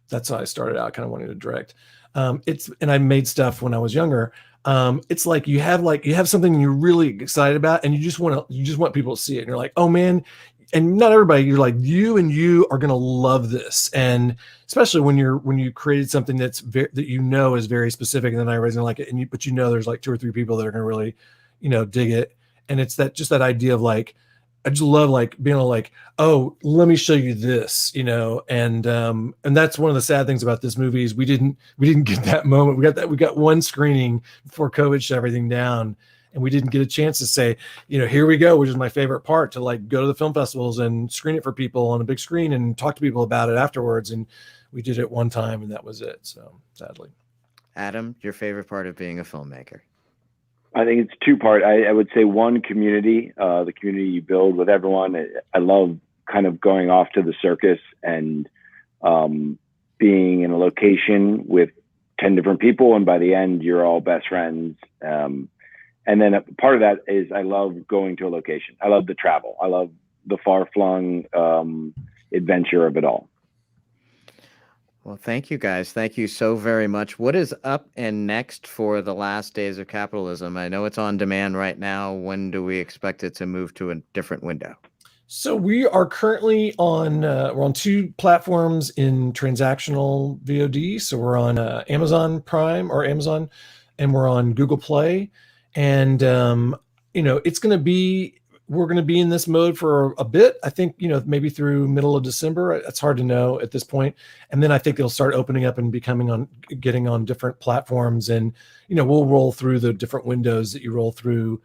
S7: that's how I started out, kind of wanting to direct. And I made stuff when I was younger. It's like you have something you're really excited about, and you just want people to see it, and you're like, oh man. And not everybody, you're like, you are going to love this. And especially when you created something that is very specific, and then everybody's going to like it. But there's like 2 or 3 people that are going to really, dig it. And it's that idea of like, I just love like being able to like, oh, let me show you this, and that's one of the sad things about this movie is we didn't get that moment. We got one screening before COVID shut everything down. And we didn't get a chance to say, here we go, which is my favorite part, to like go to the film festivals and screen it for people on a big screen and talk to people about it afterwards. And we did it one time and that was it. So sadly.
S1: Adam, your favorite part of being a filmmaker?
S3: I think it's 2-part. I would say one, community, the community you build with everyone. I love kind of going off to the circus and being in a location with 10 different people. And by the end, you're all best friends. And then a part of that is I love going to a location. I love the travel. I love the far-flung adventure of it all.
S1: Well, thank you guys. Thank you so very much. What is up and next for The Last Days of Capitalism? I know it's on demand right now. When do we expect it to move to a different window?
S7: So we are currently on we're on 2 platforms in transactional VOD. So we're on Amazon Prime or Amazon, and we're on Google Play. And we're going to be in this mode for a bit. I think, maybe through middle of December. It's hard to know at this point. And then I think it'll start opening up and getting on different platforms. And, we'll roll through the different windows that you roll through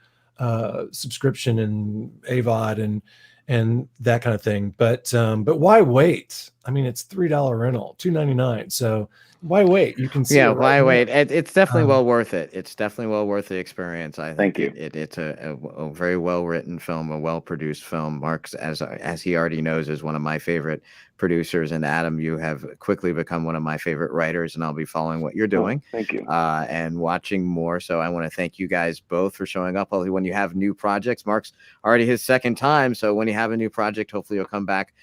S7: subscription and AVOD and that kind of thing. But why wait? I mean, it's $3 rental, $2.99. So why wait? You can see.
S1: Yeah,
S7: it right
S1: why
S7: now.
S1: wait? It's definitely well worth it. It's definitely well worth the experience. I think
S3: Thank you.
S1: It's a very well written film, a well produced film. Mark's, as he already knows, is one of my favorite producers, and Adam, you have quickly become one of my favorite writers, and I'll be following what you're doing.
S3: Thank you.
S1: And watching more. So I want to thank you guys both for showing up. When you have new projects, Mark's already his 2nd time, so when you have a new project, hopefully you'll come back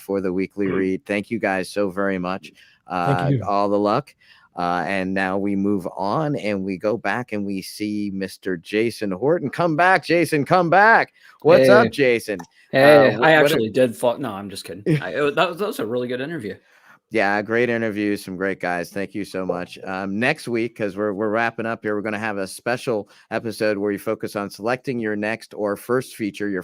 S1: for the weekly read. Thank you guys so very much.
S7: Thank you.
S1: All the luck. And now we move on and we go back and we see Mr. Jason Horton. Come back, Jason. Come back. What's up, Jason?
S2: Hey, I actually did fall. No, I'm just kidding. That was a really good interview.
S1: Yeah, great interviews, some great guys. Thank you so much. Next week, because we're wrapping up here, we're going to have a special episode where you focus on selecting your next or first feature, your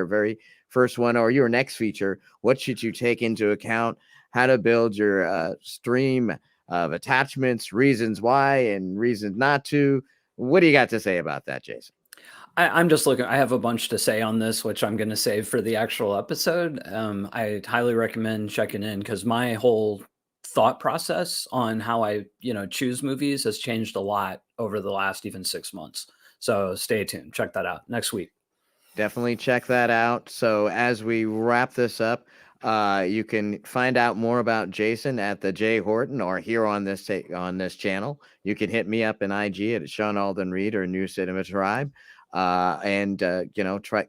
S1: very first one, or your next feature. What should you take into account? How to build your stream of attachments, reasons why and reasons not to. What do you got to say about that, Jason?
S2: I'm just looking. I have a bunch to say on this, which I'm going to save for the actual episode. I highly recommend checking in because my whole thought process on how I, choose movies has changed a lot over the last even 6 months. So stay tuned. Check that out next week.
S1: Definitely check that out. So as we wrap this up, you can find out more about Jason at the J Horton or here on this channel. You can hit me up in IG at Sean Alden Reed or New Cinema Tribe. and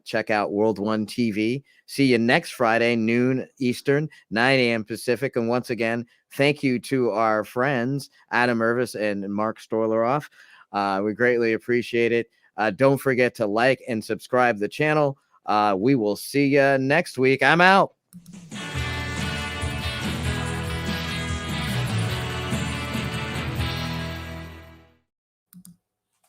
S1: check out World One TV. See you next Friday, noon Eastern, 9 a.m. Pacific. And once again, thank you to our friends, Adam Mervis and Mark Stolaroff. We greatly appreciate it. Don't forget to like and subscribe the channel. We will see you next week. I'm out.